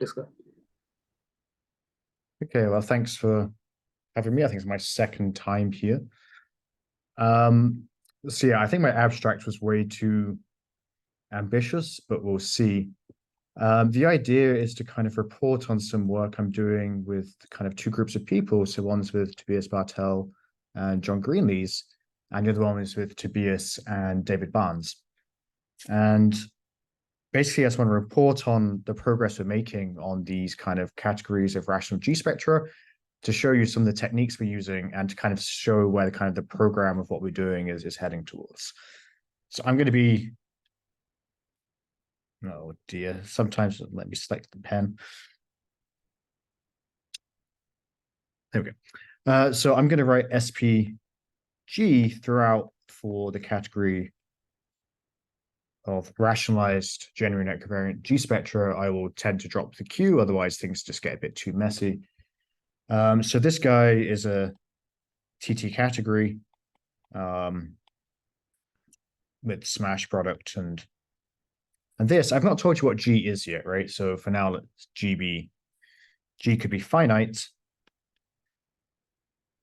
Please go. Okay, well, thanks for having me. I think it's my second time here. So yeah, I think my abstract was way too ambitious, but we'll see. The idea is to kind of report on some work I'm doing with kind of two groups of people. So one's with Tobias Barthel and John Greenlees, and the other one is with Tobias and David Barnes. And basically, I just want to report on the progress we're making on these kind of categories of rational G spectra to show you some of the techniques we're using and to kind of show where the kind of the program of what we're doing is heading towards. So I'm going to be, oh dear, sometimes let me select the pen. There we go. So I'm going to write SPG throughout for the category of rationalized genuine equivariant G spectra. I will tend to drop the Q, otherwise things just get a bit too messy. So this guy is a TT category with smash product and this. I've not told you what G is yet, right? So for now, let's G could be finite.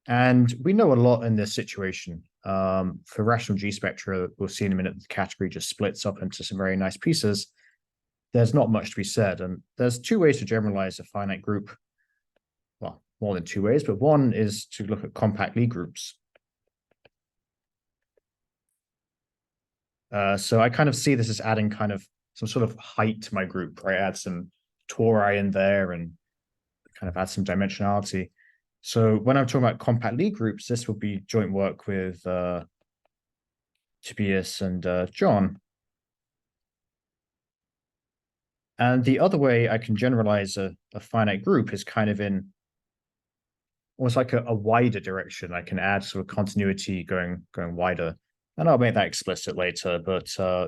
And we know a lot in this situation. For rational G spectra, we'll see in a minute, the category just splits up into some very nice pieces. There's not much to be said. And there's two ways to generalize a finite group. Well, more than two ways, but one is to look at compact Lie groups. So I kind of see this as adding kind of some sort of height to my group, right? Add some tori in there and kind of add some dimensionality. So when I'm talking about compact Lie groups, this will be joint work with Tobias and John. And the other way I can generalize a finite group is kind of in almost like a wider direction. I can add sort of continuity going wider. And I'll make that explicit later, but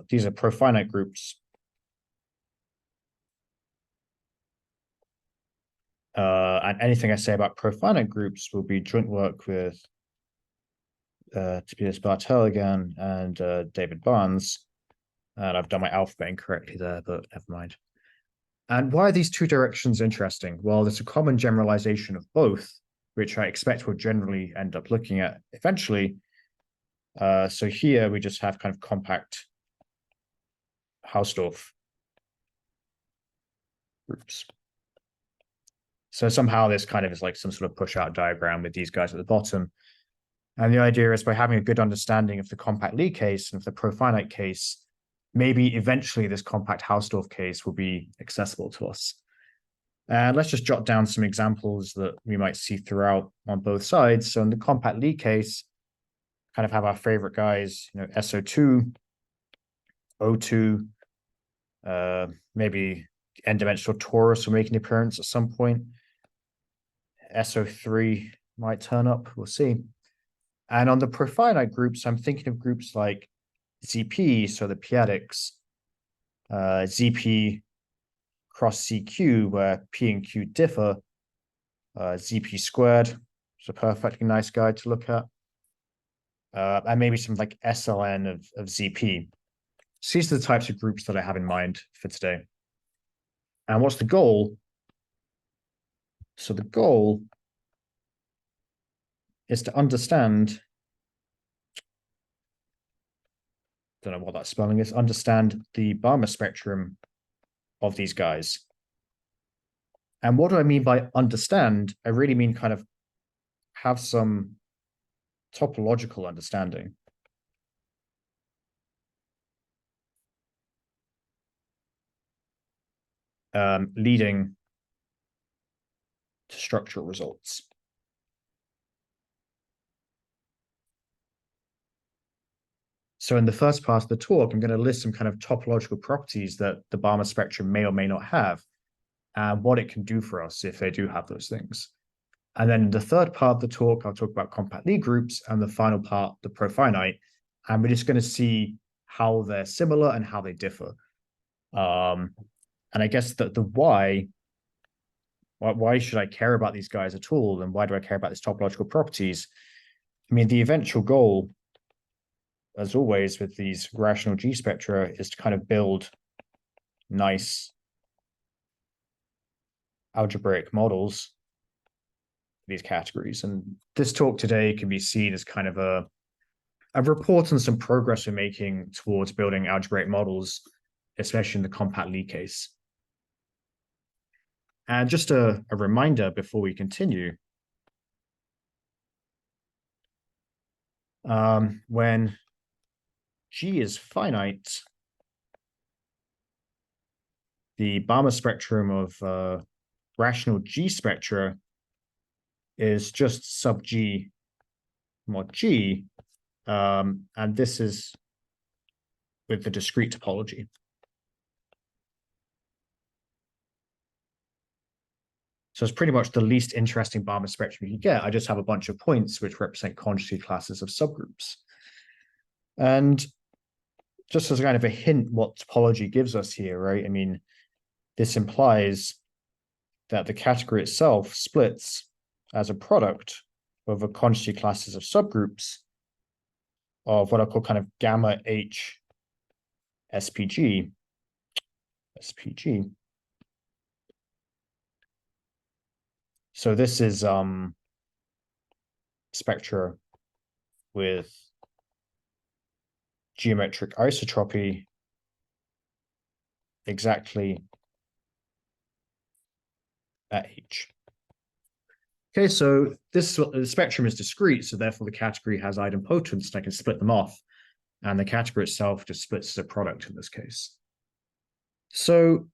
these are profinite groups. And anything I say about profinite groups will be joint work with Tobias Barthel again and David Barnes. And I've done my alphabet incorrectly there, but never mind. And why are these two directions interesting? Well, there's a common generalization of both, which I expect we'll generally end up looking at eventually. So here we just have kind of compact Hausdorff groups. So somehow this kind of is like some sort of push-out diagram with these guys at the bottom. And the idea is by having a good understanding of the compact Lie case and of the profinite case, maybe eventually this compact Hausdorff case will be accessible to us. And let's just jot down some examples that we might see throughout on both sides. So in the compact Lie case, kind of have our favorite guys, you know, SO2, O2, maybe n-dimensional torus will make an appearance at some point. SO3 might turn up, we'll see. And on the profinite groups, I'm thinking of groups like ZP, so the p-adics, ZP cross CQ, where P and Q differ, ZP squared, it's a perfectly nice guy to look at, and maybe some like SLN of ZP. So these are the types of groups that I have in mind for today. And what's the goal? So the goal is to understand, don't know what that spelling is, understand the Balmer spectrum of these guys. And what do I mean by understand? I really mean kind of have some topological understanding. Leading to structural results. So in the first part of the talk, I'm going to list some kind of topological properties that the Balmer spectrum may or may not have, and what it can do for us if they do have those things. And then in the third part of the talk, I'll talk about compact Lie groups, and the final part, the profinite, and we're just going to see how they're similar and how they differ. And I guess that the why should I care about these guys at all? And why do I care about these topological properties? I mean, the eventual goal, as always with these rational G spectra, is to kind of build nice algebraic models for these categories. And this talk today can be seen as kind of a report on some progress we're making towards building algebraic models, especially in the compact Lie case. And just a reminder before we continue, when G is finite, the Balmer spectrum of rational G spectra is just sub G mod G, and this is with the discrete topology. So it's pretty much the least interesting Balmer spectrum you can get. I just have a bunch of points which represent quantity classes of subgroups. And just as a kind of a hint what topology gives us here, right? I mean, this implies that the category itself splits as a product over quantity classes of subgroups of what I call kind of gamma H SPG. So this is spectra with geometric isotropy exactly at H. Okay, so the spectrum is discrete, so therefore the category has idempotence, and I can split them off, and the category itself just splits as a product in this case. So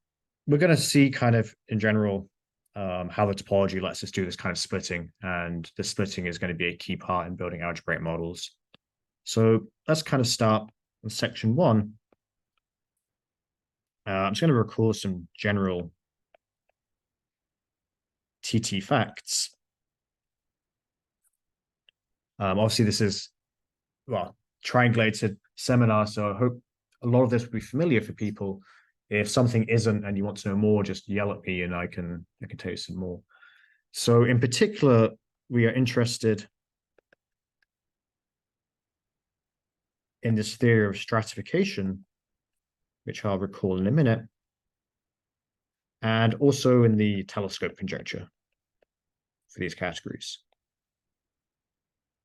we're going to see kind of in general how the topology lets us do this kind of splitting, and the splitting is going to be a key part in building algebraic models. So let's kind of start in section 1. I'm just going to recall some general TT facts. Obviously, this is, well, triangulated seminar, so I hope a lot of this will be familiar for people. If something isn't and you want to know more, just yell at me and I can tell you some more. So in particular, we are interested in this theory of stratification, which I'll recall in a minute, and also in the telescope conjecture for these categories.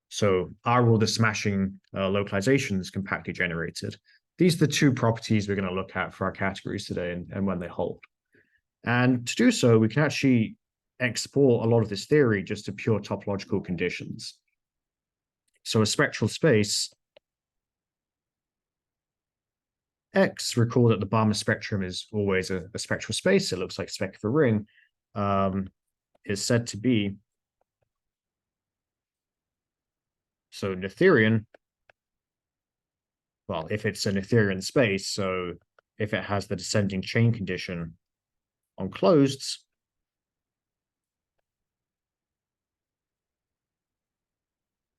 So are all the smashing localizations compactly generated? These are the two properties we're going to look at for our categories today and when they hold. And to do so, we can actually export a lot of this theory just to pure topological conditions. So a spectral space X, recall that the Balmer spectrum is always a spectral space. It looks like spec of a ring, is said to be so Noetherian. Well, if it's a Noetherian space, so if it has the descending chain condition on closeds,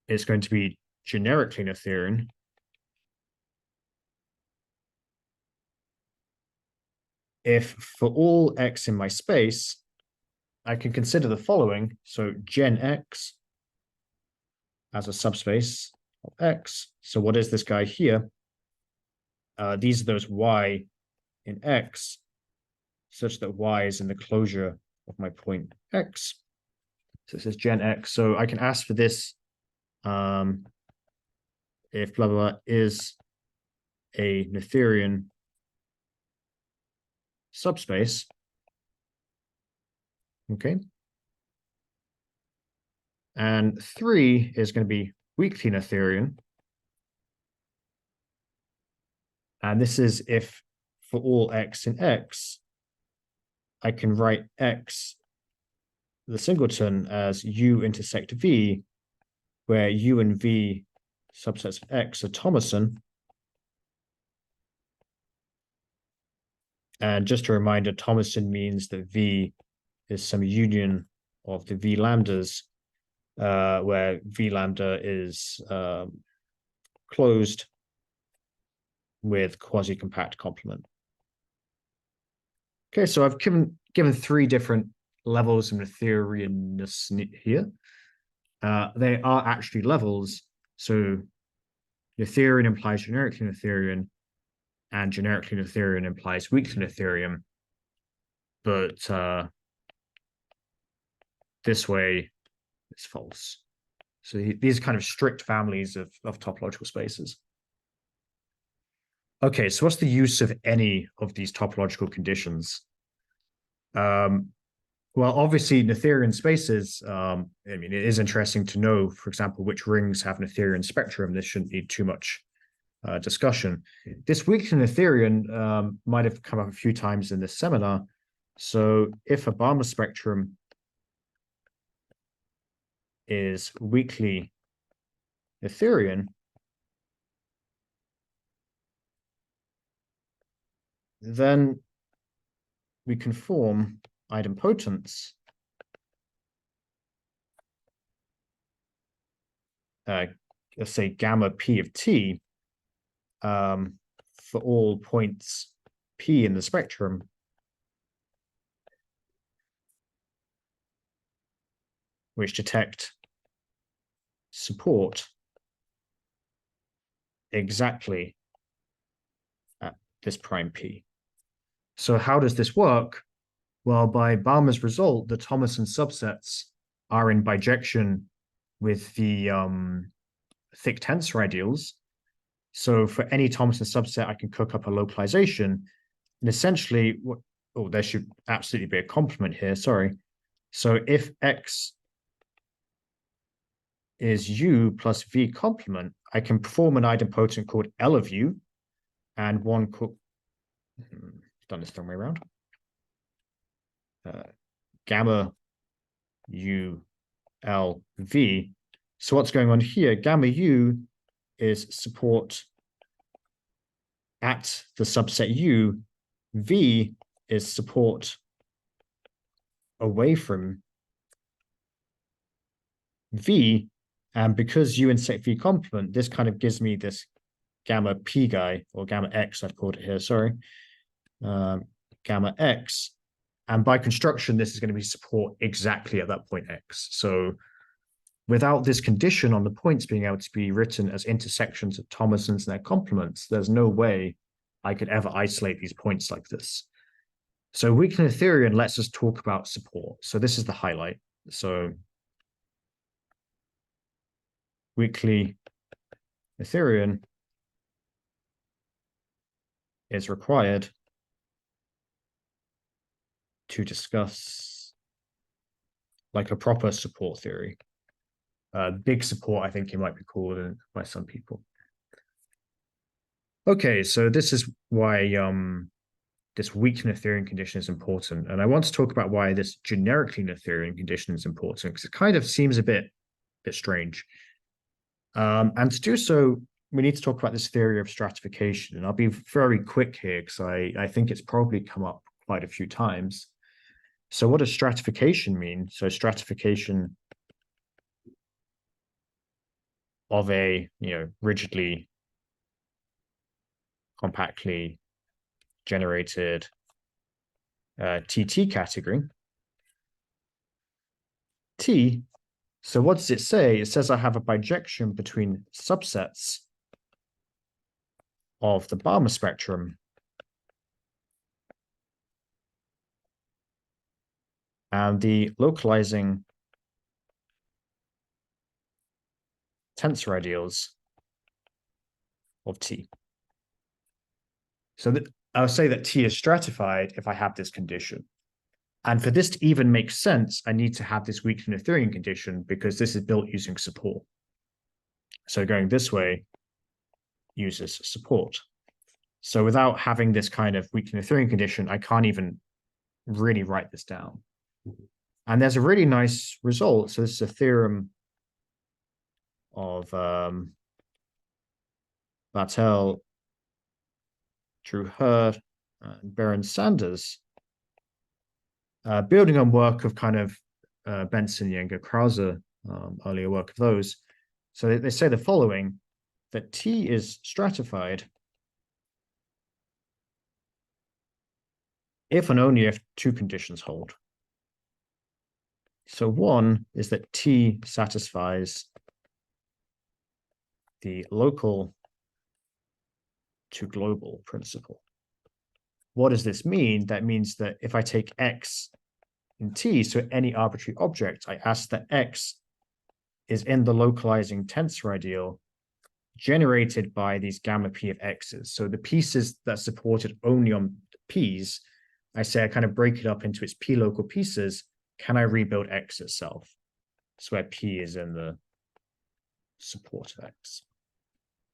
it's going to be generically Noetherian. If for all X in my space, I can consider the following. So gen X as a subspace of X. So what is this guy here? These are those Y in X, such that Y is in the closure of my point X. So this is gen X. So I can ask for this if blah, blah, blah is a Noetherian subspace. Okay. And 3 is going to be weakly Noetherian. And this is if for all X in X, I can write X, the singleton, as U intersect V, where U and V subsets of X are Thomason. And just a reminder, Thomason means that V is some union of the V lambdas, where V lambda is closed with quasi-compact complement. Okay, so I've given 3 different levels of Noetherianness here. They are actually levels. So Noetherian implies generically Noetherian, and generically Noetherian implies weakly Noetherian. But this way is false. So these are kind of strict families of topological spaces. Okay, so what's the use of any of these topological conditions? Well, obviously, Noetherian spaces, I mean, it is interesting to know, for example, which rings have Noetherian spectrum. This shouldn't need too much discussion. This weakly Noetherian might have come up a few times in this seminar. So if a Balmer spectrum is weakly Noetherian, then we can form idempotents let's say gamma p of t for all points p in the spectrum which detect support exactly at this prime p. So how does this work? Well, by Balmer's result, the Thomason subsets are in bijection with the thick tensor ideals. So for any Thomason subset, I can cook up a localization. And essentially, there should absolutely be a complement here, sorry. So if X is U plus V complement, I can perform an idempotent called L of U, and one called, done this the wrong way around. Gamma U L V. So what's going on here? Gamma U is support at the subset U. V is support away from V. And because U intersect V complement, this kind of gives me this gamma P guy, or gamma X, I've called it here, sorry. Gamma X. And by construction, this is going to be support exactly at that point X. So without this condition on the points being able to be written as intersections of Thomasons and their complements, there's no way I could ever isolate these points like this. So weakly Noetherian lets us talk about support. So this is the highlight. So weakly Noetherian is required to discuss like a proper support theory. Big support, I think it might be called by some people. Okay, so this is why this weak Noetherian condition is important. And I want to talk about why this generically Noetherian condition is important, because it kind of seems a bit strange. And to do so, we need to talk about this theory of stratification. And I'll be very quick here, because I think it's probably come up quite a few times. So what does stratification mean? So stratification of a, rigidly, compactly generated TT category. T, so what does it say? It says I have a bijection between subsets of the Balmer spectrum and the localizing tensor ideals of T. So I'll say that T is stratified if I have this condition. And for this to even make sense, I need to have this weakly Noetherian condition, because this is built using support. So going this way uses support. So without having this kind of weakly Noetherian condition, I can't even really write this down. And there's a really nice result. So this is a theorem of Barthel, Drew Hurd, and Baron Sanders, building on work of kind of Benson, Younger, Krause, earlier work of those. So they say the following, that T is stratified if and only if two conditions hold. So one is that T satisfies the local to global principle. What does this mean? That means that if I take X in T, so any arbitrary object, I ask that X is in the localizing tensor ideal generated by these gamma P of X's. So the pieces that supported only on P's, I say I kind of break it up into its P local pieces. Can I rebuild X itself? So where P is in the support of X.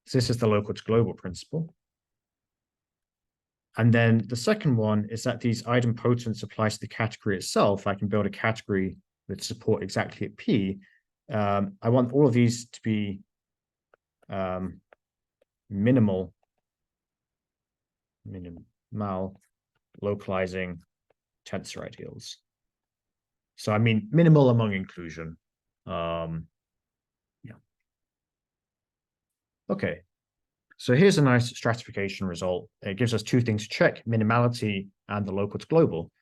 So this is the local to global principle. And then the second one is that these idempotence applies to the category itself. I can build a category with support exactly at P. I want all of these to be minimal localizing tensor ideals. So I mean minimal among inclusion. Yeah. Okay. So here's a nice stratification result. It gives us two things to check, minimality and the local to global.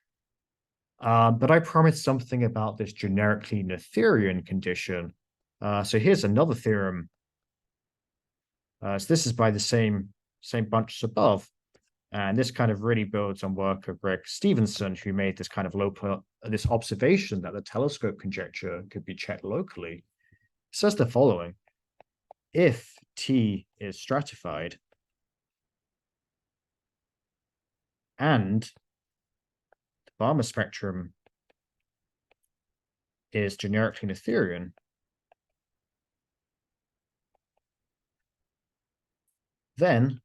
But I promised something about this generically Noetherian condition. So here's another theorem. So this is by the same bunch above. And this kind of really builds on work of Greg Stevenson, who made this kind of this observation that the telescope conjecture could be checked locally. It says the following: if T is stratified and the Balmer spectrum is generically Noetherian, then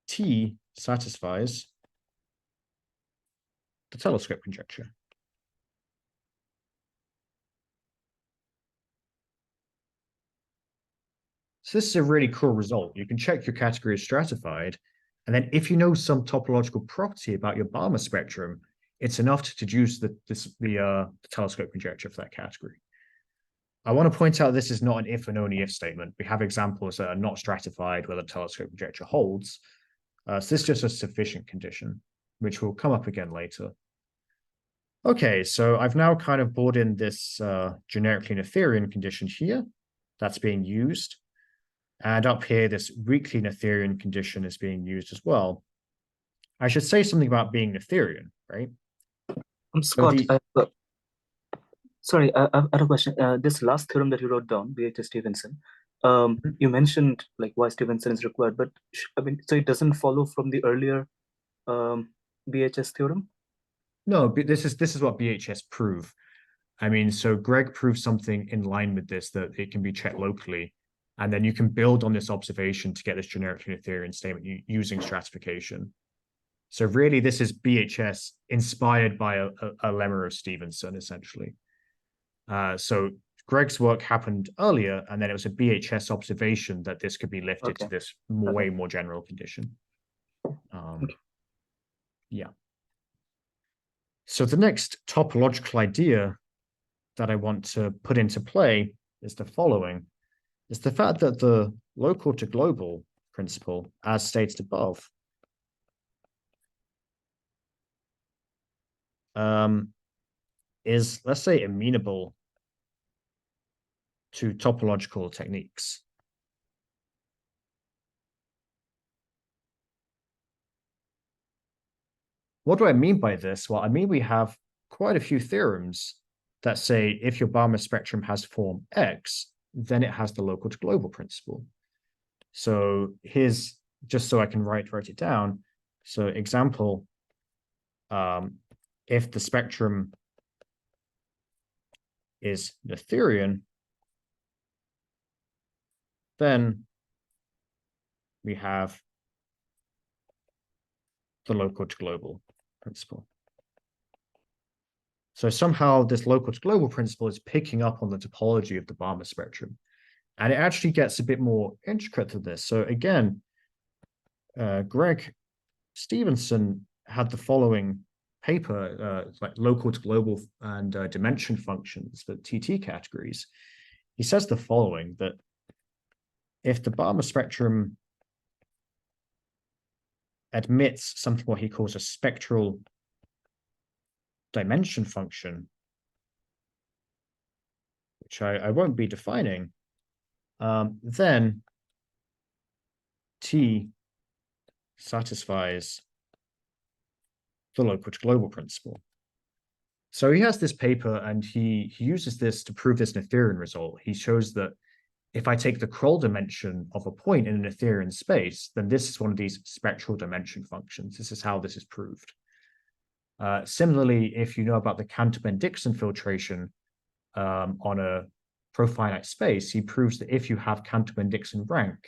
T satisfies the telescope conjecture. So this is a really cool result. You can check your category is stratified, and then if you know some topological property about your Balmer spectrum, it's enough to deduce the telescope conjecture for that category. I want to point out this is not an if and only if statement. We have examples that are not stratified where the telescope conjecture holds. So this is just a sufficient condition, which will come up again later. Okay, so I've now kind of brought in this generically Noetherian condition here that's being used. And up here, this weakly Noetherian condition is being used as well. I should say something about being Noetherian, right? Scott, sorry, I had a question. This last theorem that you wrote down, BHS Stevenson, you mentioned like why Stevenson is required, but I mean, so it doesn't follow from the earlier BHS theorem? No, but this is what BHS prove. I mean, so Greg proved something in line with this, that it can be checked locally, and then you can build on this observation to get this generic Noetherian statement using stratification. So really, this is BHS inspired by a lemma of Stevenson, essentially. So Greg's work happened earlier, and then it was a BHS observation that this could be lifted to this way more general condition. Yeah. So the next topological idea that I want to put into play is the following: is the fact that the local to global principle, as stated above, is, let's say, amenable to topological techniques. What do I mean by this? Well, I mean we have quite a few theorems that say if your Balmer spectrum has form X, then it has the local to global principle. So here's, just so I can write it down. So example, if the spectrum is Noetherian, then we have the local to global principle. So somehow this local to global principle is picking up on the topology of the Balmer spectrum. And it actually gets a bit more intricate than this. So again, Greg Stevenson had the following paper, like local to global and dimension functions for TT categories. He says the following, that if the Balmer spectrum admits something what he calls a spectral dimension function, which I won't be defining, then T satisfies the local to global principle. So he has this paper, and he uses this to prove this Noetherian result. He shows that if I take the Kroll dimension of a point in an Noetherian space, then this is one of these spectral dimension functions. This is how this is proved. Similarly, if you know about the Cantor-Ben-Dixon filtration on a profinite space, he proves that if you have Cantor-Ben-Dixon rank,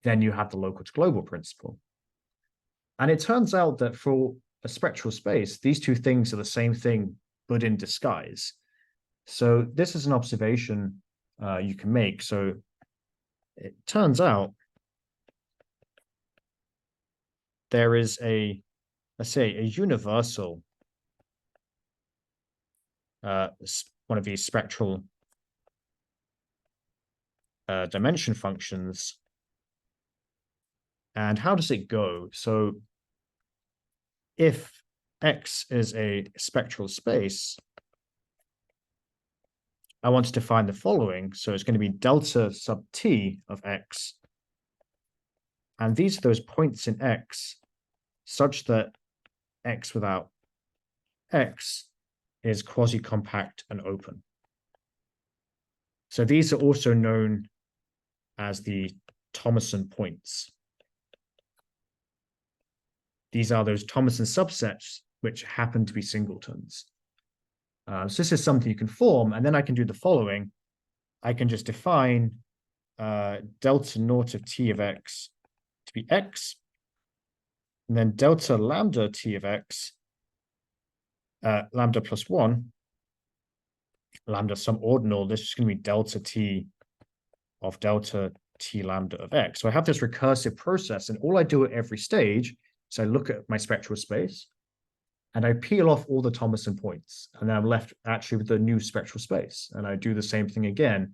then you have the local to global principle. And it turns out that for a spectral space, these two things are the same thing, but in disguise. So this is an observation you can make. So it turns out there is let's say, a universal, one of these spectral dimension functions. And how does it go? So if X is a spectral space, I want to define the following. So it's going to be delta sub T of X. And these are those points in X such that X without X is quasi-compact and open. So these are also known as the Thomason points. These are those Thomason subsets which happen to be singletons. So this is something you can form, and then I can do the following. I can just define delta naught of T of X to be X, and then delta lambda T of X, lambda plus 1, lambda some ordinal. This is going to be delta T of delta T lambda of X. So I have this recursive process, and all I do at every stage is I look at my spectral space, and I peel off all the Thomason points, and then I'm left actually with a new spectral space. And I do the same thing again.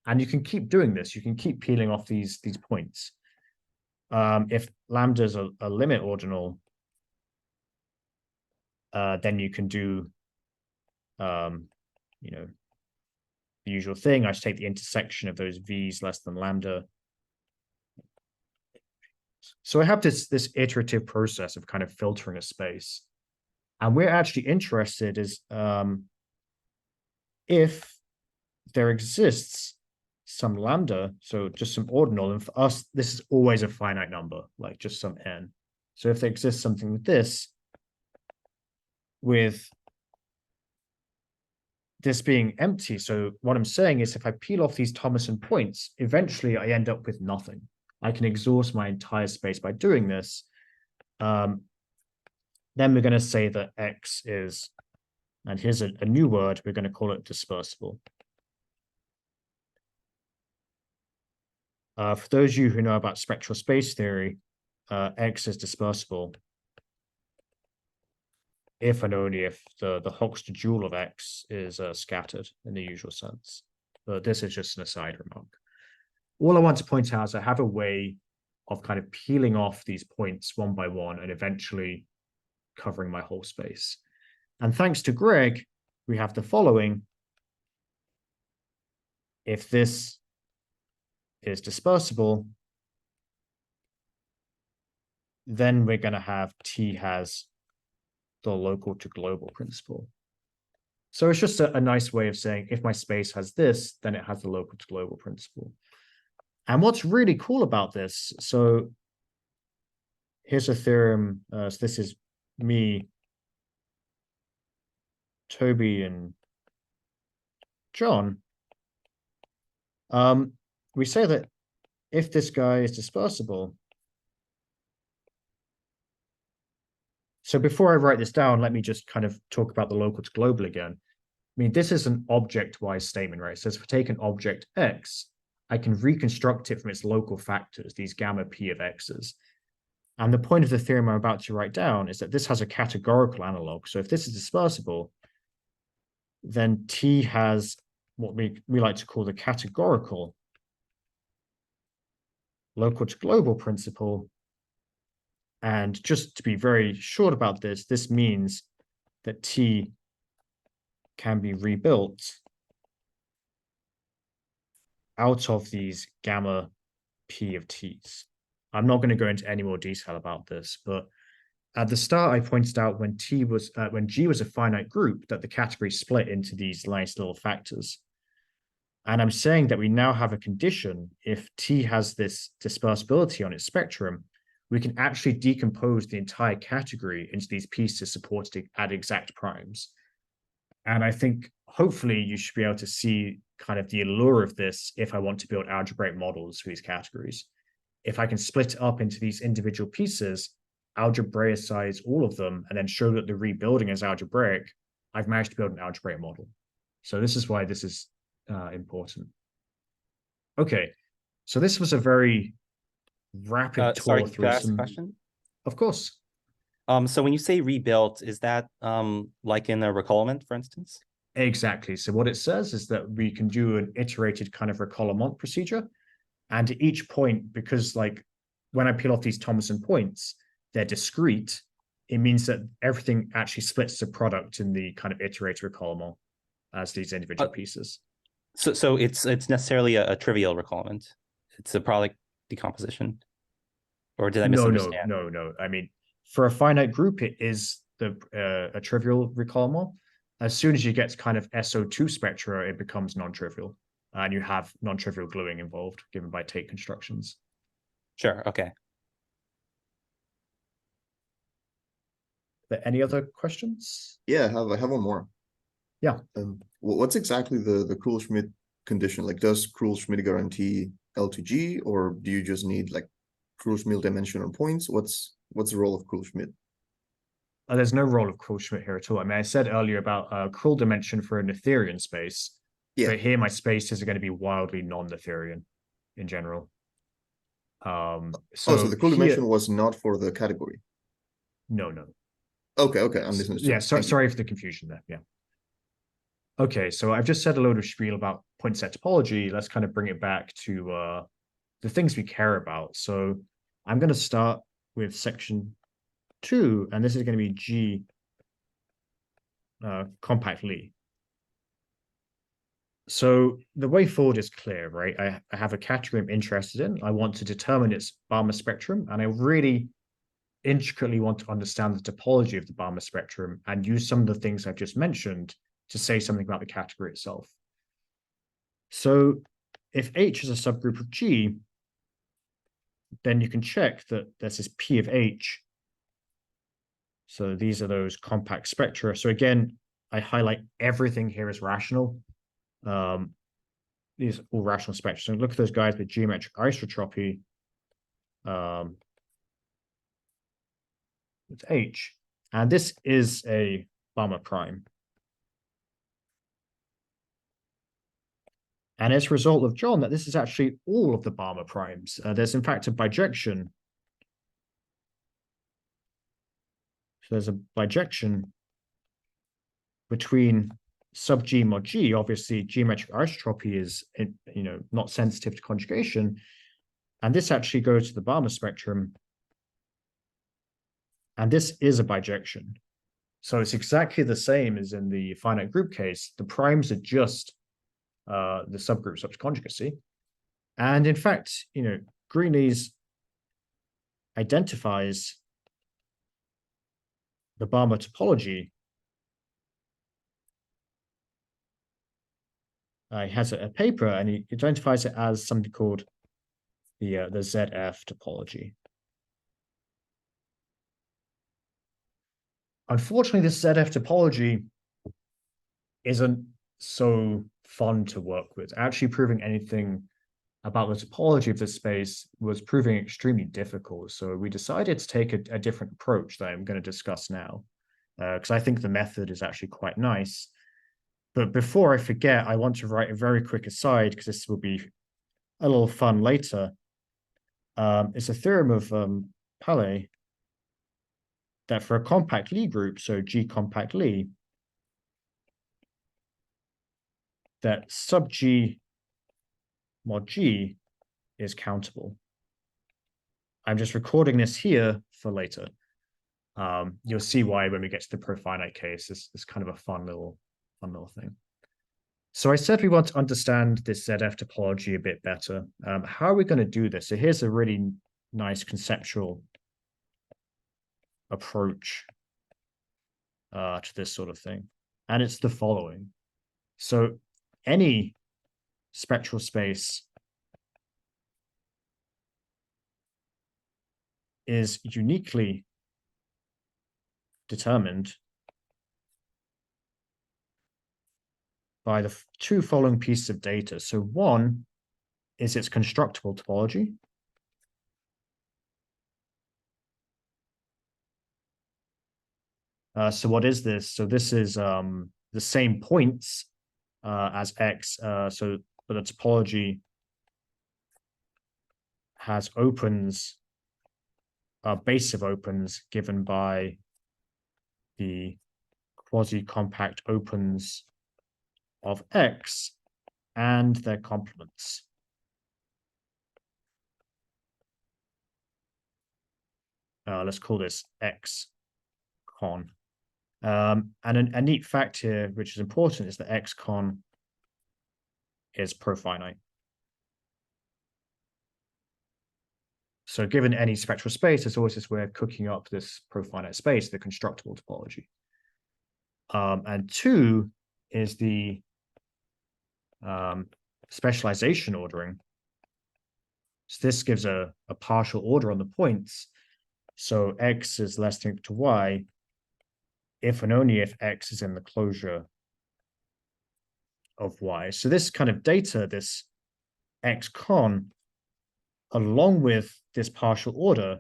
And you can keep doing this. You can keep peeling off these points. If lambda is a limit ordinal, then you can do, the usual thing. I just take the intersection of those v's less than lambda. So I have this iterative process of kind of filtering a space. And we're actually interested is if there exists some lambda, so just some ordinal, and for us, this is always a finite number, like just some n. So if there exists something with this being empty, so what I'm saying is if I peel off these Thomason points, eventually I end up with nothing. I can exhaust my entire space by doing this. Then we're going to say that X is, and here's a new word, we're going to call it dispersible. For those of you who know about spectral space theory, X is dispersible if and only if the Hoxton dual of X is scattered in the usual sense. But this is just an aside remark. All I want to point out is I have a way of kind of peeling off these points one by one and eventually covering my whole space. And thanks to Greg, we have the following. If this is dispersible, then we're going to have T has the local to global principle. So it's just a nice way of saying if my space has this, then it has the local to global principle. And what's really cool about this, so here's a theorem. So this is me, Toby, and John. We say that if this guy is dispersible, so before I write this down, let me just kind of talk about the local to global again. I mean, this is an object-wise statement, right? So if I take an object X, I can reconstruct it from its local factors, these gamma P of X's. And the point of the theorem I'm about to write down is that this has a categorical analog. So if this is dispersible, then T has what we like to call the categorical local to global principle. And just to be very short about this, this means that T can be rebuilt out of these gamma P of T's. I'm not going to go into any more detail about this, but At the start, I pointed out when G was a finite group that the category split into these nice little factors. And I'm saying that we now have a condition, if T has this dispersibility on its spectrum, we can actually decompose the entire category into these pieces supported at exact primes. And I think hopefully you should be able to see kind of the allure of this if I want to build algebraic models for these categories. If I can split it up into these individual pieces, algebraicize all of them, and then show that the rebuilding is algebraic, I've managed to build an algebraic model. So this is why this is important. Okay, so this was a very rapid Sorry, tour could through I ask a some. question? Of course. So when you say rebuilt, is that like in a recallement, for instance? Exactly. So what it says is that we can do an iterated kind of recallement procedure. And at each point, because like when I peel off these Thomason points, they're discrete, it means that everything actually splits the product in the kind of iterated recallement as these individual pieces. So it's necessarily a trivial recallement. It's a product decomposition. Or did I misunderstand? No. I mean, for a finite group, it is a trivial recallement. As soon as you get kind of SO2 spectra, it becomes non-trivial. And you have non-trivial gluing involved, given by Tate constructions. Sure, okay. Any other questions? Yeah, I have one more. Yeah. What's exactly the Krull-Schmidt condition? Like, does Krull-Schmidt guarantee L to G, or do you just need like Krull-Schmidt dimension on points? What's the role of Krull-Schmidt? There's no role of Krull-Schmidt here at all. I mean, I said earlier about Krull dimension for a Noetherian space, but here my spaces are going to be wildly non-Noetherian in general. So the Krull dimension was not for the category. No. Okay, I'm misunderstood. Yeah, sorry for the confusion there. Yeah. Okay, so I've just said a load of spiel about point set topology. Let's kind of bring it back to the things we care about. So I'm going to start with section 2, and this is going to be G compact Lie. So the way forward is clear, right? I have a category I'm interested in. I want to determine its Balmer spectrum, and I really intricately want to understand the topology of the Balmer spectrum and use some of the things I've just mentioned to say something about the category itself. So if H is a subgroup of G, then you can check that there's this P of H. So these are those compact spectra. So again, I highlight everything here as rational. These are all rational spectra. So look at those guys with geometric isotropy. With H. And this is a Balmer prime. And as a result of John, that this is actually all of the Balmer primes. There's in fact a bijection. So there's a bijection between sub G mod G. Obviously, geometric isotropy is not sensitive to conjugation. And this actually goes to the Balmer spectrum. And this is a bijection. So it's exactly the same as in the finite group case. The primes are just the subgroup such conjugacy. And in fact, Greenlees identifies the Balmer topology. He has a paper and he identifies it as something called the ZF topology. Unfortunately, this ZF topology isn't so fun to work with. Actually proving anything about the topology of this space was proving extremely difficult. So we decided to take a different approach that I'm going to discuss now, because I think the method is actually quite nice. But before I forget, I want to write a very quick aside, because this will be a little fun later. It's a theorem of Palais that for a compact Lie group, so G compact Lie, that sub G mod G is countable. I'm just recording this here for later. You'll see why when we get to the profinite case. It's kind of a fun little thing. So I said we want to understand this ZF topology a bit better. How are we going to do this? So here's a really nice conceptual approach to this sort of thing. And it's the following. So any spectral space is uniquely determined by the two following pieces of data. So one is its constructible topology. So what is this? So this is the same points as X. But the topology has opens, base of opens given by the quasi-compact opens of X and their complements. Let's call this X con. And a neat fact here, which is important, is that X con is profinite. So given any spectral space, there's always this way of cooking up this profinite space, the constructible topology. And two is the specialization ordering. So this gives a partial order on the points. So X is less than or equal to Y if and only if X is in the closure of Y. So this kind of data, this X con, along with this partial order,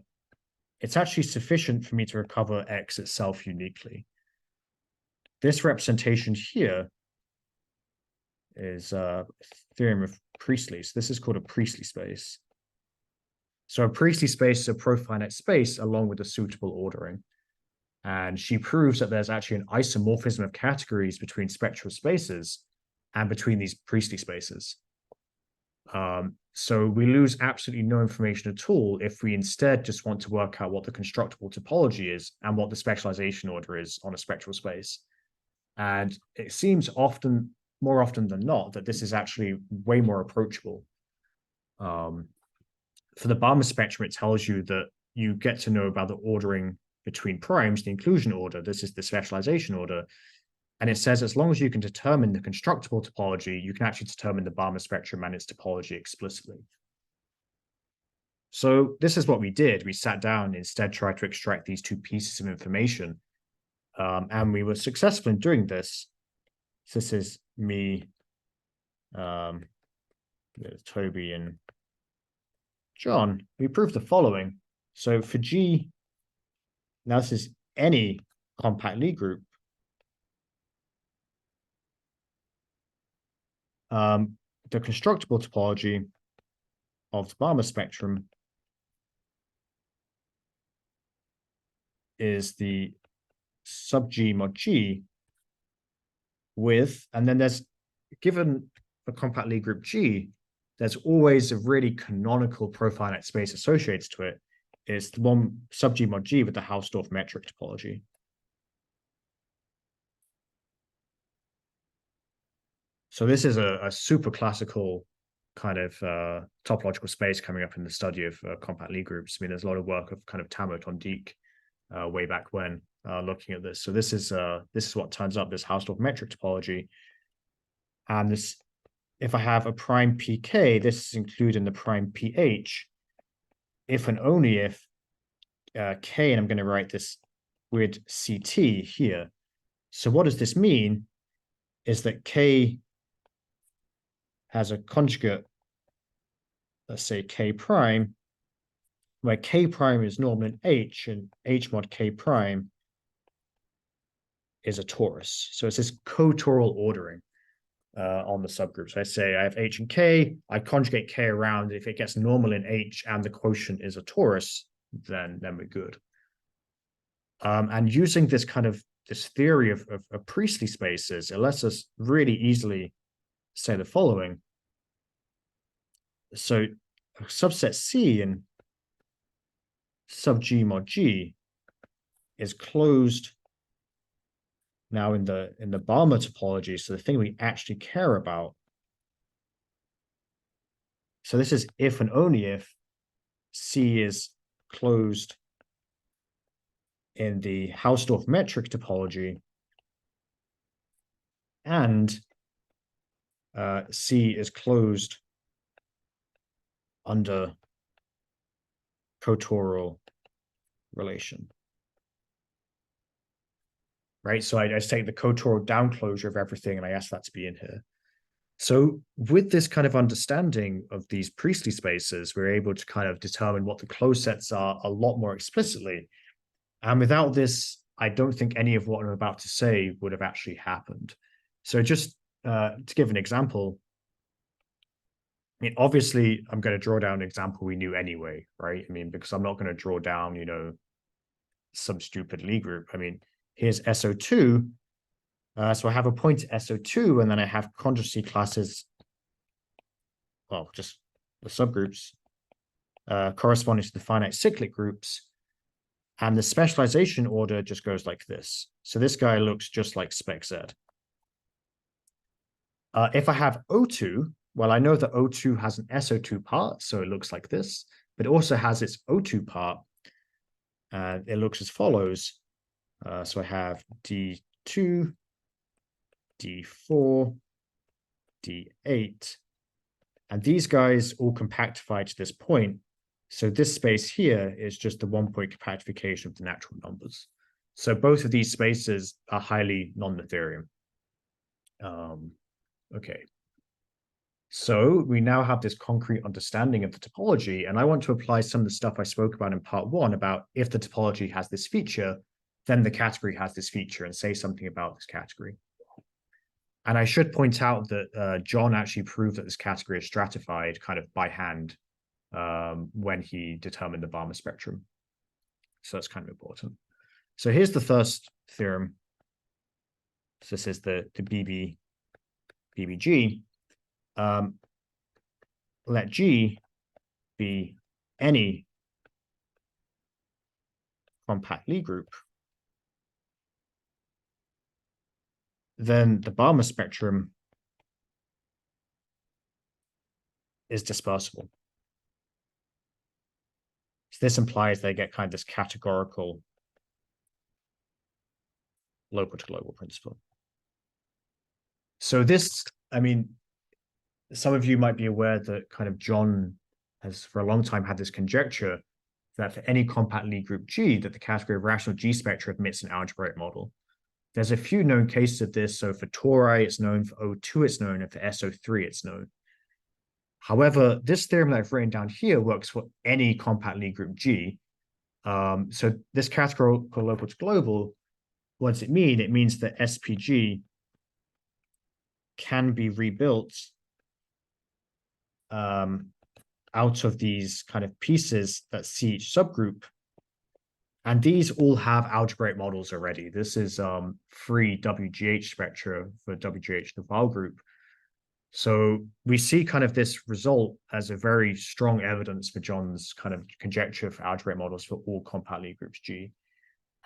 it's actually sufficient for me to recover X itself uniquely. This representation here is a theorem of Priestley. So this is called a Priestley space. So a Priestley space is a profinite space along with a suitable ordering. And she proves that there's actually an isomorphism of categories between spectral spaces and between these Priestley spaces. So we lose absolutely no information at all if we instead just want to work out what the constructible topology is and what the specialization order is on a spectral space. And it seems more often than not, that this is actually way more approachable. For the Balmer spectrum, it tells you that you get to know about the ordering between primes, the inclusion order. This is the specialization order. And it says as long as you can determine the constructible topology, you can actually determine the Balmer spectrum and its topology explicitly. So this is what we did. We sat down and instead tried to extract these two pieces of information. And we were successful in doing this. So this is me, Toby and John. We proved the following. So for G, now this is any compact Lie group. The constructible topology of the Balmer spectrum is the sub G mod G with, and then there's, given a compact Lie group G, there's always a really canonical profinite space associated to it. It's the one sub G mod G with the Hausdorff metric topology. So this is a super classical kind of topological space coming up in the study of compact Lie groups. I mean, there's a lot of work of kind of Tammo von Dijk way back when looking at this. So this is what turns up this Hausdorff metric topology. And this, if I have a prime PK, this is included in the prime PH, if and only if K, and I'm going to write this with CT here. So what does this mean? Is that K has a conjugate, let's say K prime, where K prime is normal in H, and H mod K prime is a torus. So it's this cotoral ordering on the subgroups. I say I have H and K, I conjugate K around. If it gets normal in H and the quotient is a torus, then we're good. And using this kind of this theory of Priestley spaces, it lets us really easily say the following. So subset C in sub G mod G is closed now in the Balmer topology. So the thing we actually care about. So this is if and only if C is closed in the Hausdorff metric topology, and C is closed under cotoral relation. Right, so I just take the cotoral down closure of everything and I ask that to be in here. So with this kind of understanding of these Priestley spaces, we're able to kind of determine what the closed sets are a lot more explicitly. And without this, I don't think any of what I'm about to say would have actually happened. So just to give an example, I mean, obviously, I'm going to draw down an example we knew anyway, right? I mean, because I'm not going to draw down, you know, some stupid Lie group. I mean, here's SO2. So I have a point SO2, and then I have conjugacy classes, well, just the subgroups corresponding to the finite cyclic groups. And the specialization order just goes like this. So this guy looks just like spec Z. If I have O2, well, I know that O2 has an SO2 part, so it looks like this, but it also has its O2 part. And it looks as follows. So I have D2, D4, D8, and these guys all compactify to this point. So this space here is just the 1-point compactification of the natural numbers. So both of these spaces are highly non-Noetherian. Okay. So we now have this concrete understanding of the topology, and I want to apply some of the stuff I spoke about in part 1 about if the topology has this feature, then the category has this feature, and say something about this category. And I should point out that John actually proved that this category is stratified kind of by hand when he determined the Balmer spectrum. So that's kind of important. So here's the first theorem. So this is the BBG. Let G be any compact Lie group. Then the Balmer spectrum is dispersible. So this implies they get kind of this categorical local to global principle. So this, I mean, some of you might be aware that kind of John has for a long time had this conjecture that for any compact Lie group G, that the category of rational G spectra admits an algebraic model. There's a few known cases of this. So for tori, it's known, for O2, it's known, and for SO3, it's known. However, this theorem that I've written down here works for any compact Lie group G. So this categorical local to global, what does it mean? It means that SPG can be rebuilt out of these kind of pieces that see each subgroup. And these all have algebraic models already. This is free WGH spectra for WGH Duval group. So we see kind of this result as a very strong evidence for John's kind of conjecture for algebraic models for all compact Lie groups G.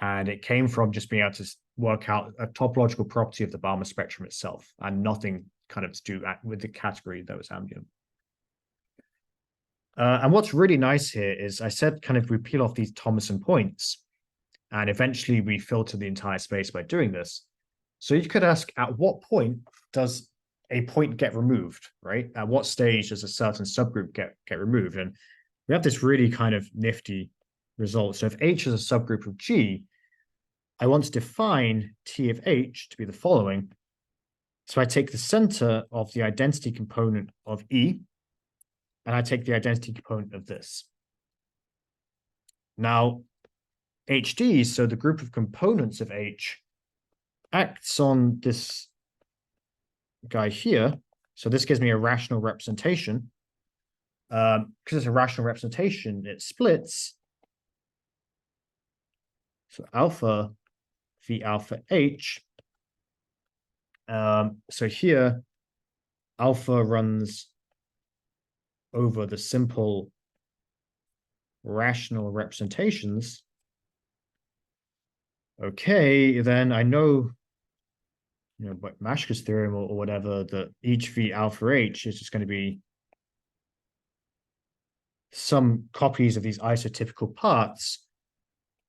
And it came from just being able to work out a topological property of the Balmer spectrum itself and nothing kind of to do with the category that was ambient. And what's really nice here is I said kind of we peel off these Thomason points and eventually we filter the entire space by doing this. So you could ask, at what point does a point get removed, right? At what stage does a certain subgroup get removed? And we have this really kind of nifty result. So if H is a subgroup of G, I want to define T of H to be the following. So I take the center of the identity component of E, and I take the identity component of this. Now, HD, so the group of components of H, acts on this guy here. So this gives me a rational representation. Because it's a rational representation, it splits. So alpha v alpha H. So here, alpha runs over the simple rational representations. Okay, then I know, you know, by Mashka's theorem or whatever, that each v alpha H is just going to be some copies of these isotypical parts.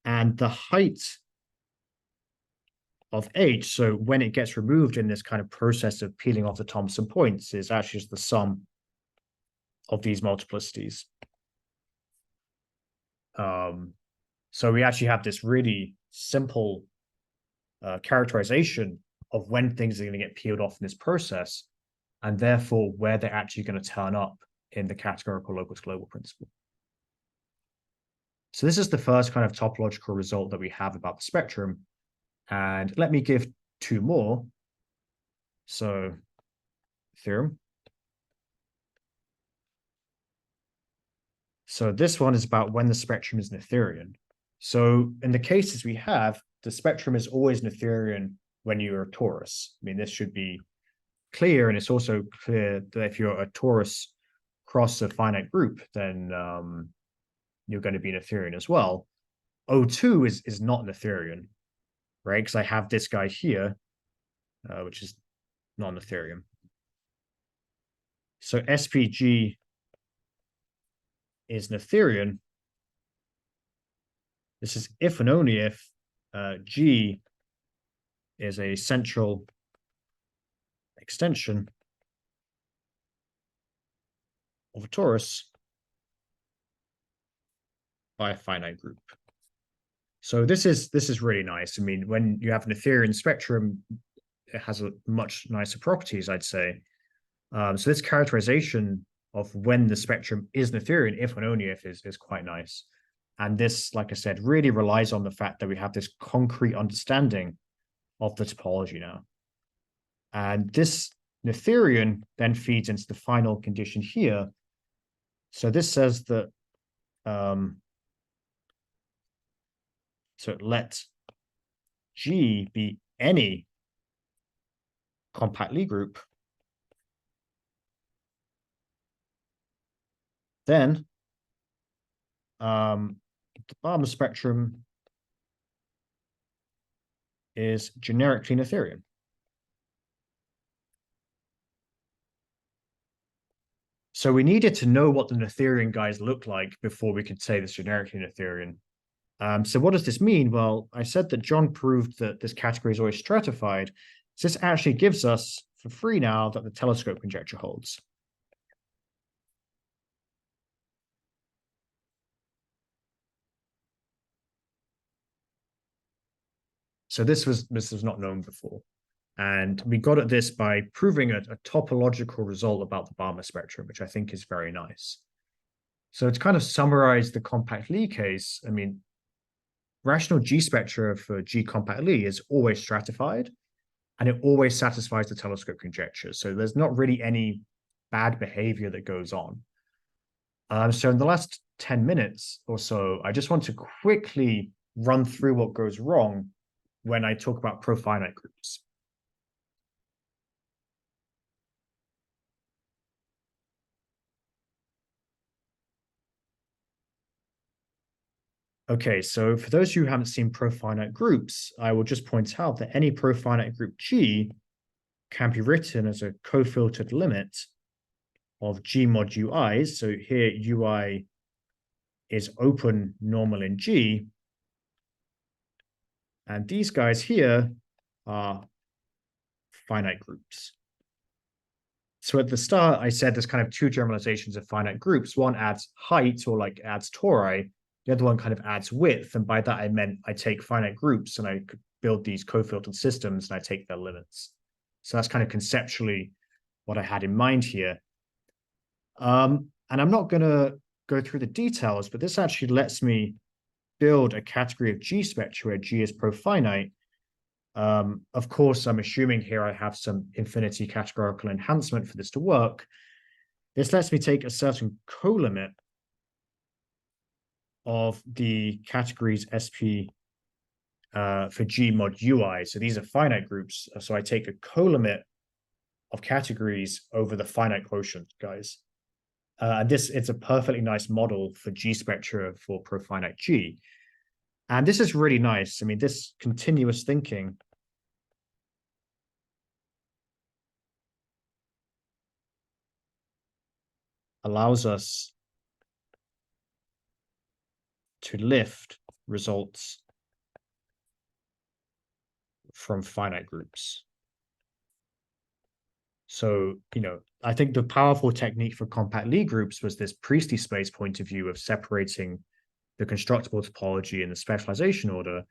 And the height of H, so when it gets removed in this kind of process of peeling off the Thomson points, is actually just the sum of these multiplicities. So we actually have this really simple characterization of when things are going to get peeled off in this process, and therefore where they're actually going to turn up in the categorical locus global principle. So this is the first kind of topological result that we have about the spectrum. And let me give two more. So theorem. So this one is about when the spectrum is Noetherian. So in the cases we have, the spectrum is always Noetherian when you're a torus. I mean, this should be clear, and it's also clear that if you're a torus cross a finite group, then you're going to be Noetherian as well. O2 is not Noetherian, right? Because I have this guy here, which is not Noetherian. So SPG is Noetherian. This is if and only if G is a central extension of a torus by a finite group. So this is really nice. I mean, when you have an Noetherian spectrum, it has a much nicer properties, I'd say. So this characterization of when the spectrum is Noetherian, if and only if, is quite nice. And this, like I said, really relies on the fact that we have this concrete understanding of the topology now. And this Noetherian then feeds into the final condition here. So this says that, so let G be any compact Lie group, then the Balmer spectrum is generically Noetherian. So we needed to know what the Noetherian guys look like before we could say this generically Noetherian. So what does this mean? Well, I said that John proved that this category is always stratified. So this actually gives us for free now that the telescope conjecture holds. So this was not known before. And we got at this by proving a topological result about the Balmer spectrum, which I think is very nice. So to kind of summarize the compact Lie case, I mean, rational G spectra for G compact Lie is always stratified, and it always satisfies the telescope conjecture. So there's not really any bad behavior that goes on. So in the last 10 minutes or so, I just want to quickly run through what goes wrong when I talk about profinite groups. Okay, so for those of you who haven't seen profinite groups, I will just point out that any profinite group G can be written as a co-filtered limit of G mod UIs. So here UI is open normal in G. And these guys here are finite groups. So at the start, I said there's kind of two generalizations of finite groups. One adds height, or like adds tori. The other one kind of adds width. And by that, I meant I take finite groups and I could build these co-filtered systems and I take their limits. So that's kind of conceptually what I had in mind here. And I'm not going to go through the details, but this actually lets me build a category of G spectra where G is profinite. Of course, I'm assuming here I have some infinity categorical enhancement for this to work. This lets me take a certain co-limit of the categories SP for G mod UI. So these are finite groups. So I take a co-limit of categories over the finite quotient, guys. And it's a perfectly nice model for G spectra for profinite G. And this is really nice. I mean, this continuous thinking allows us to lift results from finite groups. So, you know, I think the powerful technique for compact Lie groups was this Priestley space point of view of separating the constructible topology and the specialization order.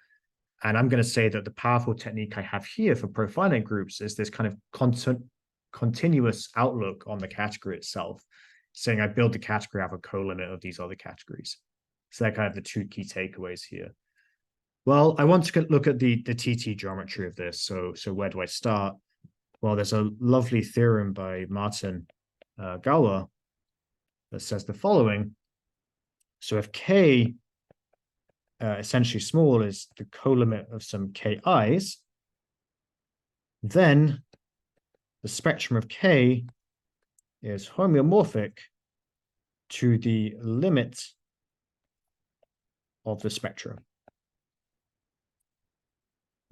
And I'm going to say that the powerful technique I have here for profinite groups is this kind of continuous outlook on the category itself, saying I build the category, I have a co-limit of these other categories. So they're kind of the two key takeaways here. Well, I want to look at the TT geometry of this. So where do I start? Well, there's a lovely theorem by Martin Gauer that says the following. So if K essentially small is the co-limit of some Ki's, then the spectrum of K is homeomorphic to the limit of the spectrum.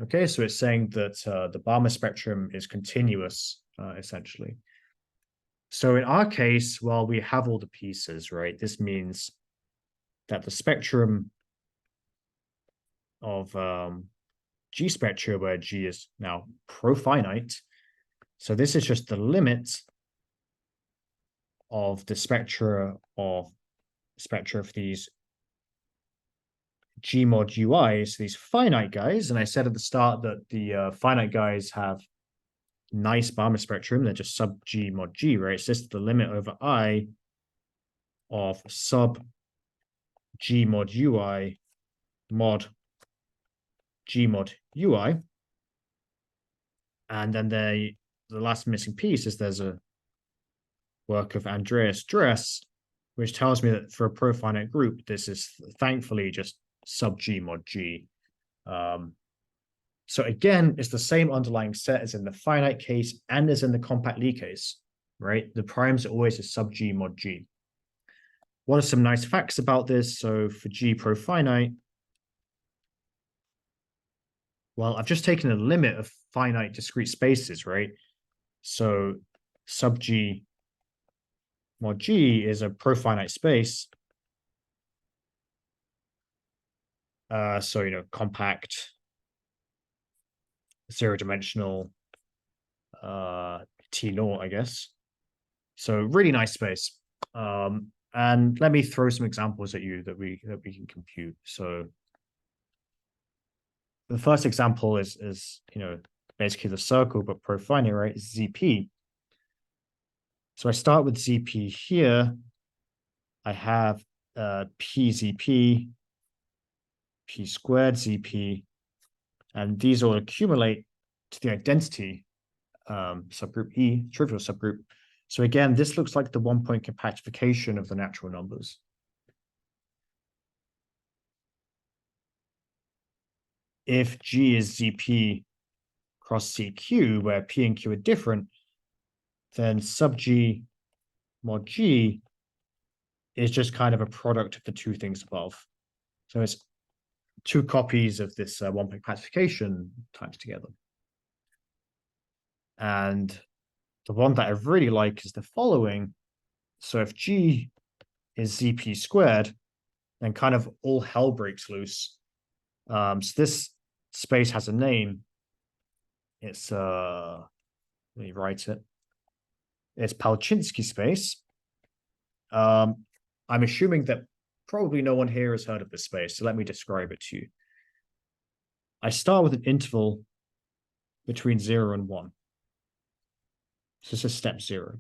Okay, so it's saying that the Balmer spectrum is continuous, essentially. So in our case, while we have all the pieces, right, this means that the spectrum of G spectra, where G is now profinite, so this is just the limit of the spectra of these G mod UI, so these finite guys. And I said at the start that the finite guys have nice Balmer spectrum. They're just sub G mod G, right? It's just the limit over I of sub G mod UI mod G mod UI. And then the last missing piece is there's a work of Andreas Dress, which tells me that for a profinite group, this is thankfully just sub G mod G. So again, it's the same underlying set as in the finite case and as in the compact Lie case, right? The primes are always a sub G mod G. What are some nice facts about this? So for G profinite, well, I've just taken a limit of finite discrete spaces, right? So sub G mod G is a profinite space. So, you know, compact, zero-dimensional T0, I guess. So really nice space. And let me throw some examples at you that we can compute. So the first example is you know, basically the circle, but profinite, right? ZP. So I start with ZP here. I have PZP, P squared ZP, and these all accumulate to the identity subgroup E, trivial subgroup. So again, this looks like the one-point compactification of the natural numbers. If G is ZP cross CQ, where P and Q are different, then sub G mod G is just kind of a product of the two things above. So it's two copies of this one-point compactification times together. And the one that I really like is the following. So if G is ZP squared, then kind of all hell breaks loose. So this space has a name. It's let me write it. It's Balchin space. I'm assuming that probably no one here has heard of this space, so let me describe it to you. I start with an interval between 0 and 1. So this is step 0.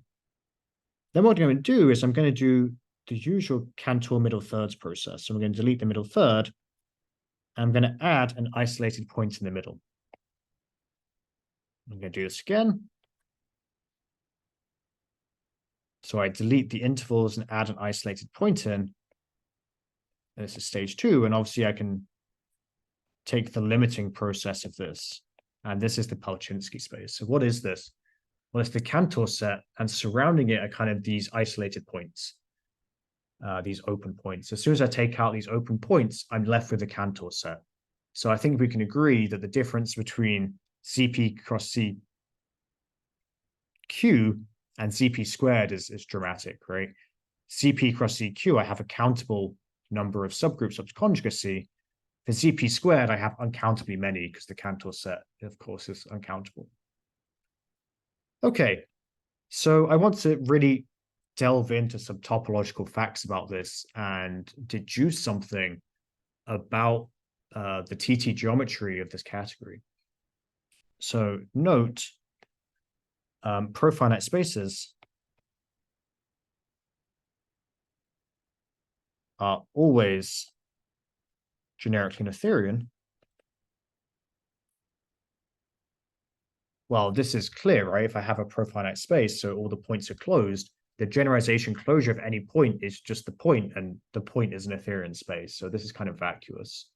Then what I'm going to do is I'm going to do the usual Cantor middle thirds process. So I'm going to delete the middle third. And I'm going to add an isolated point in the middle. I'm going to do this again. So I delete the intervals and add an isolated point in. And this is stage 2. And obviously I can take the limiting process of this. And this is the Balchin space. So what is this? Well, it's the Cantor set, and surrounding it are kind of these isolated points, these open points. As soon as I take out these open points, I'm left with the Cantor set. So I think we can agree that the difference between ZP cross CQ and ZP squared is dramatic, right? ZP cross CQ, I have a countable number of subgroups up to conjugacy, For ZP squared, I have uncountably many because the Cantor set, of course, is uncountable. Okay, so I want to really delve into some topological facts about this and deduce something about the TT geometry of this category. So note, profinite spaces are always generically Noetherian. Well, this is clear, right? If I have a profinite space, so all the points are closed, the generalization closure of any point is just the point, and the point is an Noetherian space. So this is kind of vacuous.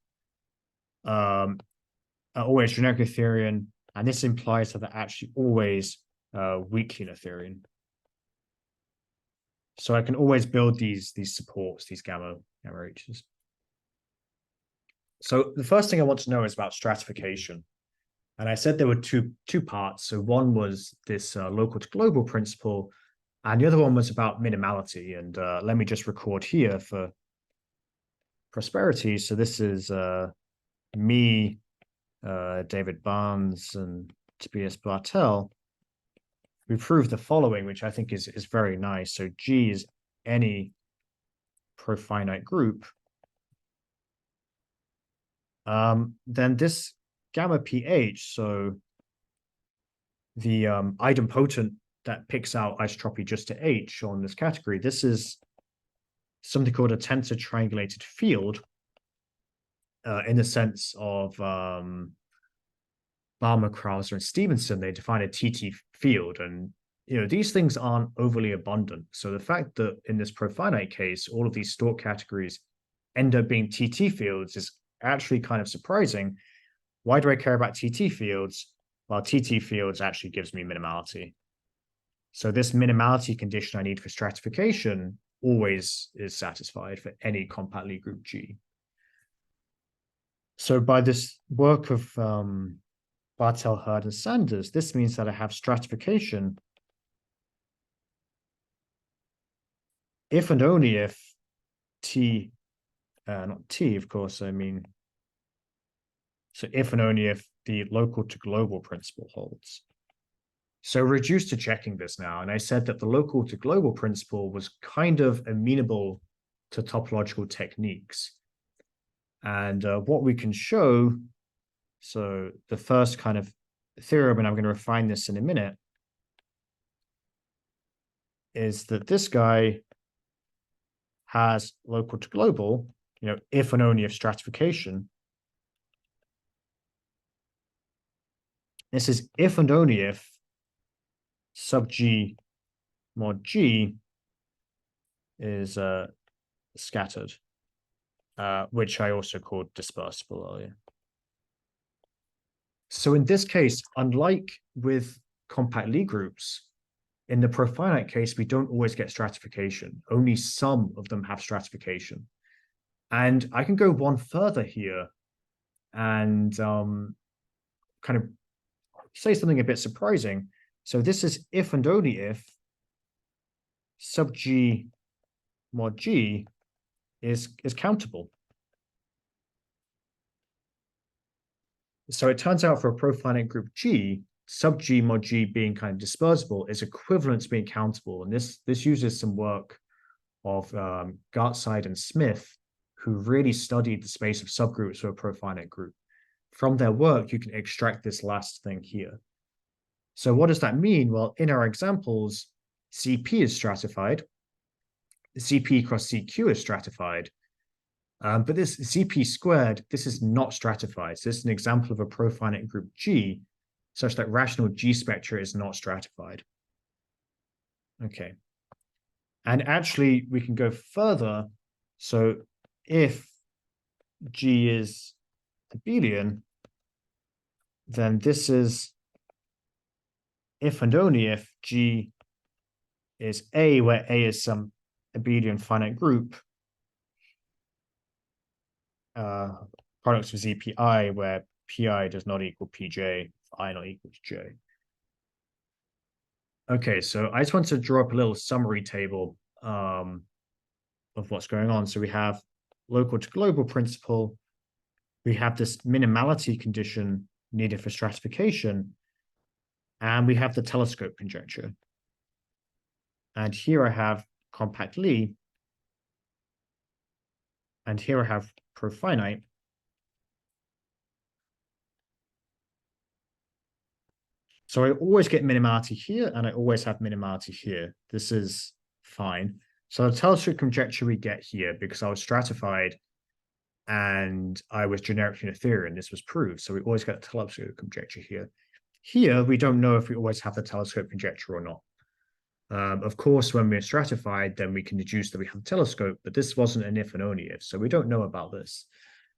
Always generic Noetherian, and this implies that they're actually always weakly Noetherian. So I can always build these supports, these gamma H's. So the first thing I want to know is about stratification. And I said there were two parts. So one was this local to global principle, and the other one was about minimality. And let me just record here for prosperity. So this is me, David Barnes, and Tobias Barthel. We proved the following, which I think is very nice. So G is any profinite group. Then this gamma pH, so the idempotent that picks out isotropy just to H on this category, this is something called a tensor-triangulated field in the sense of Balmer, Krauser, and Stevenson. They define a TT field, and these things aren't overly abundant. So the fact that in this profinite case, all of these Stork categories end up being TT fields is actually kind of surprising. Why do I care about TT fields? Well, TT fields actually gives me minimality. So this minimality condition I need for stratification always is satisfied for any compact Lie group G. So by this work of Barthel, Hurd, and Sanders, this means that I have stratification if and only if T, not T, of course, I mean, so if and only if the local to global principle holds. So we're reduced to checking this now. And I said that the local to global principle was kind of amenable to topological techniques. And what we can show, so the first kind of theorem, and I'm going to refine this in a minute, is that this guy has local to global, if and only if stratification. This is if and only if sub G mod G is scattered, which I also called dispersible earlier. So in this case, unlike with compact Lie groups, in the profinite case, we don't always get stratification. Only some of them have stratification. And I can go one further here and kind of say something a bit surprising. So this is if and only if sub G mod G is countable. So it turns out for a profinite group G, sub G mod G being kind of dispersible is equivalent to being countable. And this uses some work of Gartside and Smith, who really studied the space of subgroups for a profinite group. From their work, you can extract this last thing here. So what does that mean? Well, in our examples, CP is stratified, CP cross CQ is stratified, but this CP squared, this is not stratified. So this is an example of a profinite group G, such that rational G spectra is not stratified. Okay. And actually, we can go further. So if G is abelian, then this is if and only if G is A, where A is some abelian finite group, products of ZPI, where PI does not equal PJ, I not equal to J. Okay, so I just want to draw up a little summary table of what's going on. So we have local to global principle. we have this minimality condition needed for stratification, and we have the telescope conjecture. And here I have compact Lie, and here I have profinite. So I always get minimality here, and I always have minimality here. This is fine. So the telescope conjecture we get here, because I was stratified and I was generically Noetherian, this was proved. So we always get a telescope conjecture here. Here, we don't know if we always have the telescope conjecture or not. Of course, when we're stratified, then we can deduce that we have a telescope, but this wasn't an if and only if, so we don't know about this.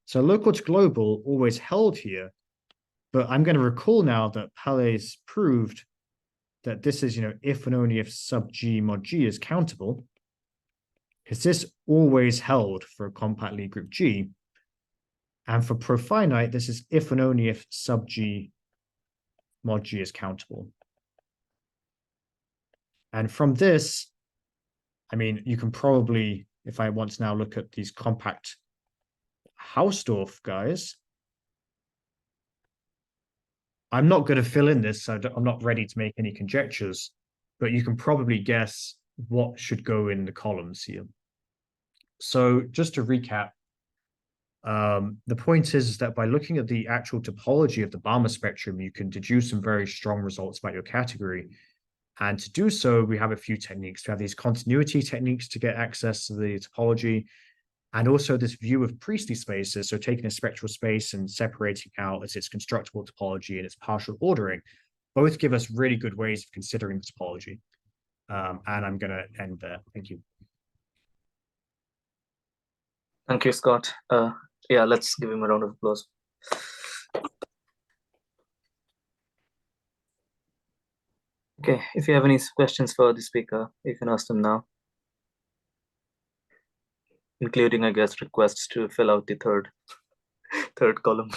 So local to global always held here, but I'm going to recall now that Palais proved that this is, if and only if sub G mod G is countable, because this always held for a compact Lie group G. And for profinite, this is if and only if sub G mod G is countable. And from this, I mean, you can probably, if I want to now look at these compact Hausdorff guys, I'm not going to fill in this, so I'm not ready to make any conjectures, but you can probably guess what should go in the columns here. So just to recap, the point is that by looking at the actual topology of the Balmer spectrum, you can deduce some very strong results about your category. And to do so, we have a few techniques. We have these continuity techniques to get access to the topology, and also this view of Priestley spaces, so taking a spectral space and separating out its constructible topology and its partial ordering, both give us really good ways of considering the topology. And I'm going to end there. Thank you. Thank you, Scott. Yeah, let's give him a round of applause. Okay, if you have any questions for the speaker, you can ask them now, including, I guess, requests to fill out the third column.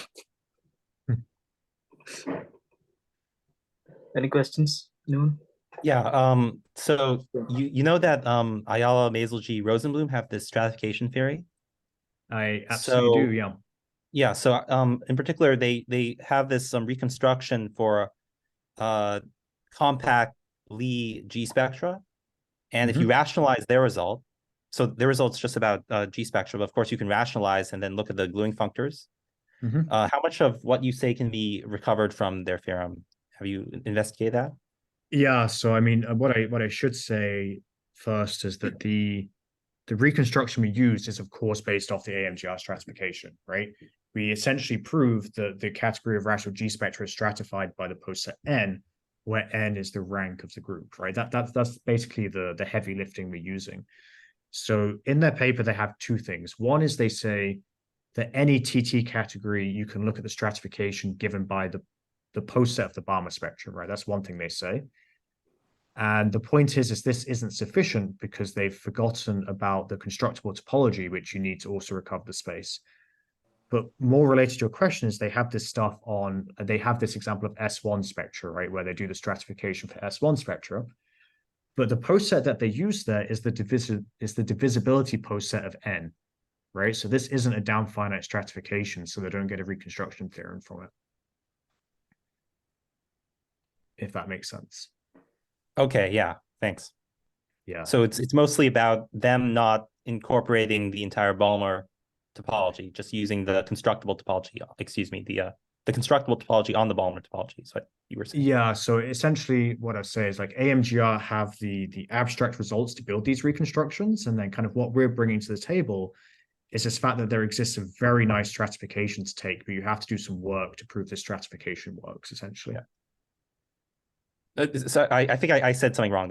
Any questions, anyone? Yeah, so you know that Ayala, Maselji, Rosenblum have this stratification theory? I absolutely do, yeah. Yeah, so in particular, they have this reconstruction for compact Lie G spectra. And if you rationalize their result, so their result's just about G spectra, but of course you can rationalize and then look at the gluing functors. How much of what you say can be recovered from their theorem? Have you investigated that? Yeah, so I mean, what I should say first is that the reconstruction we used is, of course, based off the AMGR stratification, right? We essentially proved that the category of rational G spectra is stratified by the poset N, where N is the rank of the group, right? That's basically the heavy lifting we're using. So in their paper, they have two things. One is they say that any TT category, you can look at the stratification given by the poset of the Balmer spectrum, right? That's one thing they say. And the point is this isn't sufficient because they've forgotten about the constructible topology, which you need to also recover the space. But more related to your question is they have this stuff they have this example of S1 spectra, right, where they do the stratification for S1 spectra. But the poset that they use there is the divisibility poset of N, right? So this isn't a down finite stratification, so they don't get a reconstruction theorem from it. If that makes sense. Okay, yeah, thanks. Yeah. So it's mostly about them not incorporating the entire Balmer topology, just using the constructible topology, the constructible topology on the Balmer topology is what you were saying. Yeah, so essentially what I say is like AMGR have the abstract results to build these reconstructions, and then kind of what we're bringing to the table is this fact that there exists a very nice stratification to take, but you have to do some work to prove the stratification works, essentially. Yeah. So I think I said something wrong.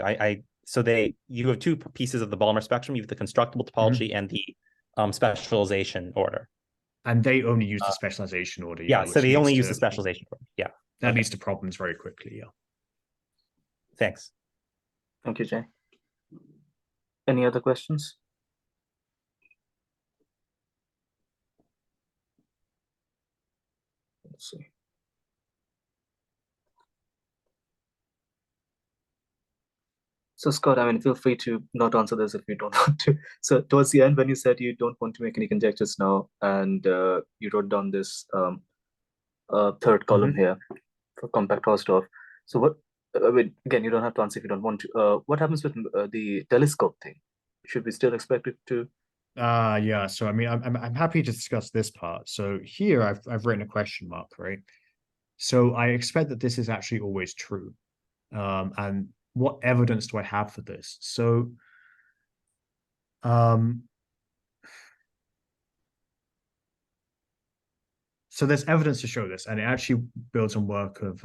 You have two pieces of the Balmer spectrum. You have the constructible topology and the specialization order. And they only use the specialization order. Yeah, so they only use the specialization order. Yeah. That leads to problems very quickly, yeah. Thanks. Thank you, Jay. Any other questions? Let's see. So Scott, I mean, feel free to not answer this if you don't want to. So towards the end, when you said you don't want to make any conjectures now, and you wrote down this third column here for compact Hausdorff. So what? I mean, again, you don't have to answer if you don't want to. What happens with the telescope thing? Should we still expect it to? Yeah. So I mean, I'm happy to discuss this part. So here I've written a question mark, right? So I expect that this is actually always true. And what evidence do I have for this? So so there's evidence to show this, and it actually builds on work of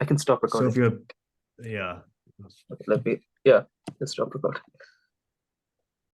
I can stop recording. Sylvia. Yeah. Okay, let me. Yeah, let's stop recording.